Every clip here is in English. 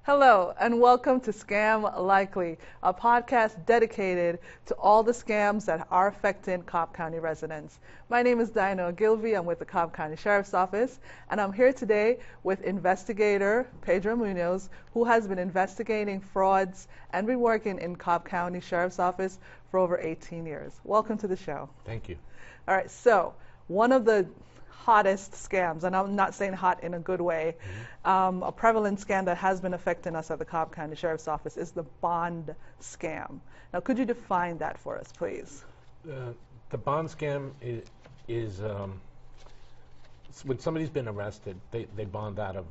Hello, and welcome to Scam Likely, a podcast dedicated to all the scams that are affecting Cobb County residents. My name is Diana Ogilvy. I'm with the Cobb County Sheriff's Office, and I'm here today with investigator Pedro Munoz, who has been investigating frauds and been working in Cobb County Sheriff's Office for over 18 years. Welcome to the show. Thank you. All right, so one of the hottest scams, and I'm not saying hot in a good way, a prevalent scam that has been affecting us at the Cobb County Sheriff's Office is the bond scam. Now, could you define that for us, please? The bond scam is when somebody's been arrested, they bond out of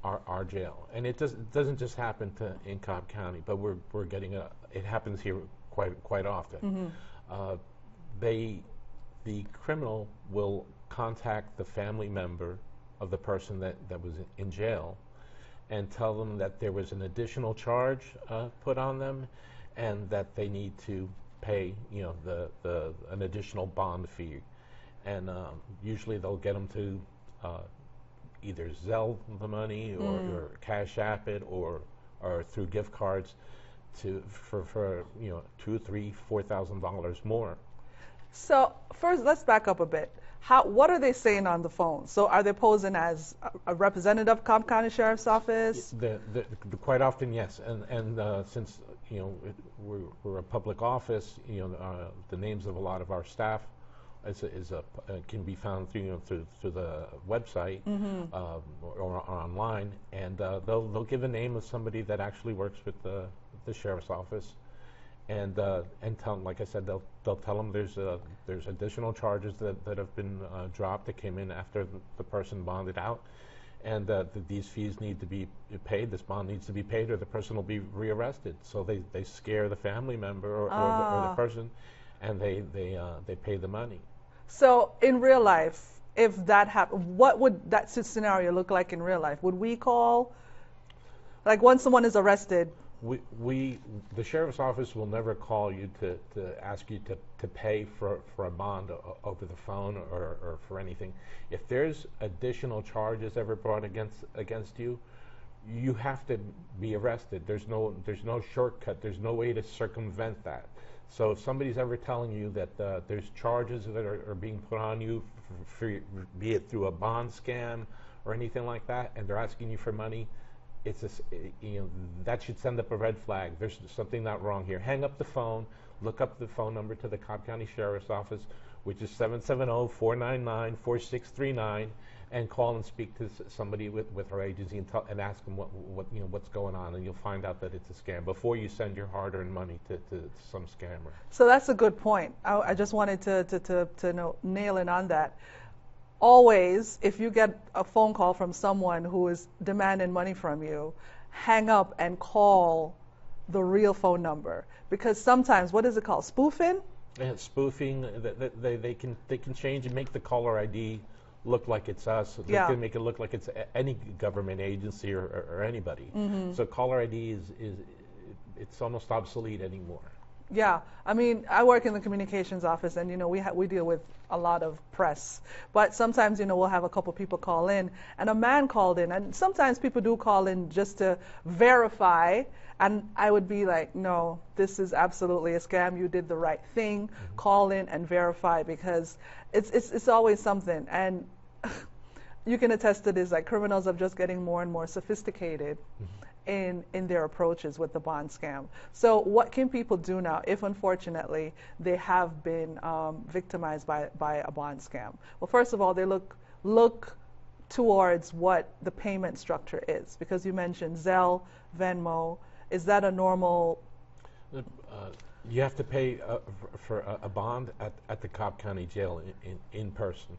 our jail, and it doesn't just happen in Cobb County, but we're getting it happens here quite often. The criminal will contact the family member of the person that was in jail and tell them that there was an additional charge put on them and that they need to pay an additional bond fee, and usually they'll get them to either Zelle the money or Cash App it or through gift cards for $2,000, $3,000, $4,000 more. So first, let's back up a bit. What are they saying on the phone? So are they posing as a representative of Cobb County Sheriff's Office? Quite often, yes. And since we're a public office, the names of a lot of our staff can be found through the website or online, and they'll give a name of somebody that actually works with the sheriff's office. And tell them, like I said, they'll tell them there's additional charges that have been dropped that came in after the person bonded out, and these fees need to be paid. This bond needs to be paid, or the person will be rearrested. So they scare the family member or the person, and they pay the money. So in real life, if that happened, what would that scenario look like in real life? Would we call, like, once someone is arrested? The sheriff's office will never call you to ask you to pay for a bond over the phone or for anything. If there's additional charges ever brought against you, you have to be arrested. There's no shortcut. There's no way to circumvent that. So if somebody's ever telling you that there's charges that are being put on you, be it through a bond scam or anything like that, and they're asking you for money, that should send up a red flag. There's something not wrong here. Hang up the phone, look up the phone number to the Cobb County Sheriff's Office, which is 770-499-4639, and call and speak to somebody with our agency and ask them what's going on, and you'll find out that it's a scam before you send your hard-earned money to some scammer. So that's a good point. I just wanted to nail in on that. Always, if you get a phone call from someone who is demanding money from you, hang up and call the real phone number, because sometimes, what is it called, spoofing? Yeah, spoofing. They can change and make the caller ID look like it's us. They can make it look like it's any government agency or anybody. So caller ID it's almost obsolete anymore. Yeah, I mean, I work in the communications office, and we deal with a lot of press. But sometimes we'll have a couple people call in, and a man called in, and sometimes people do call in just to verify. And I would be like, no, this is absolutely a scam. You did the right thing. Call in and verify, because it's always something. And you can attest to this. Like, criminals are just getting more and more sophisticated in their approaches with the bond scam. So what can people do now if, unfortunately, they have been victimized by a bond scam? Well, first of all, they look towards what the payment structure is, because you mentioned Zelle, Venmo. Is that a normal? You have to pay for a bond at the Cobb County Jail in person.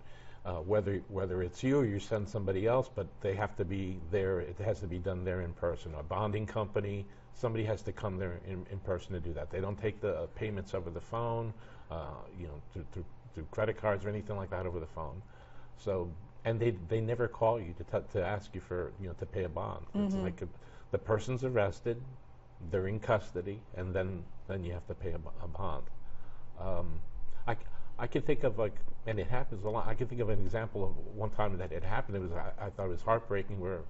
Whether it's you or you send somebody else, but they have to be there. It has to be done there in person. A bonding company, somebody has to come there in person to do that. They don't take the payments over the phone, through credit cards or anything like that over the phone. So, and they never call you to ask you for to pay a bond. It's like the person's arrested, they're in custody, and then you have to pay a bond. I can think of, like, and it happens a lot. I can think of an example of one time that it happened. I thought it was heartbreaking, where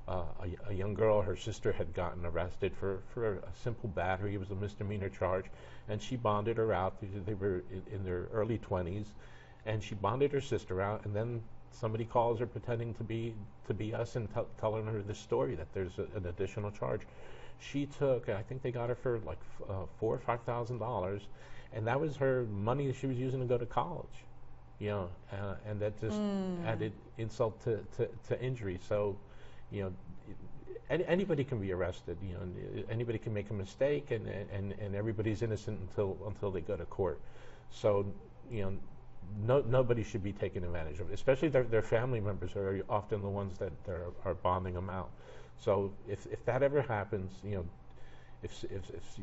a young girl, her sister had gotten arrested for a simple battery. It was a misdemeanor charge, and she bonded her out. They were in their early 20s, and she bonded her sister out, and then somebody calls her pretending to be us and telling her this story that there's an additional charge. She took, I think they got her for like $4,000 or $5,000, and that was her money that she was using to go to college, and that just added insult to injury. So, anybody can be arrested. Anybody can make a mistake, and everybody's innocent until they go to court. So, nobody should be taken advantage of, especially their family members are often the ones that are bonding them out. So if that ever happens, if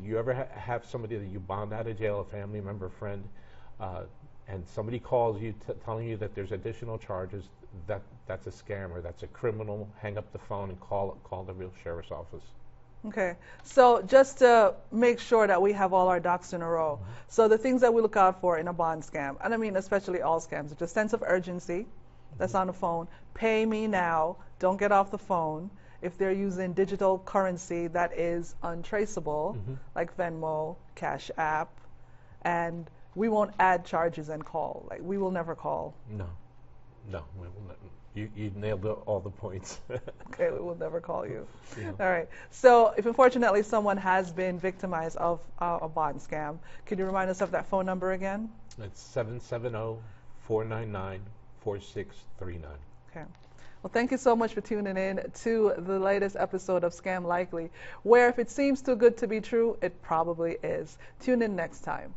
you ever have somebody that you bond out of jail, a family member, friend, and somebody calls you telling you that there's additional charges, that's a scam or that's a criminal, hang up the phone and call the real sheriff's office. Okay, so just to make sure that we have all our ducks in a row, so the things that we look out for in a bond scam, and I mean especially all scams, it's a sense of urgency, that's on the phone, pay me now, don't get off the phone. If they're using digital currency that is untraceable, like Venmo, Cash App, and we won't add charges and call, like we will never call. No, we will not. You nailed all the points. Okay, we will never call you. Yeah. All right. So if unfortunately someone has been victimized of a bond scam, can you remind us of that phone number again? It's 770-499-4639. Okay. Well, thank you so much for tuning in to the latest episode of Scam Likely, where if it seems too good to be true, it probably is. Tune in next time.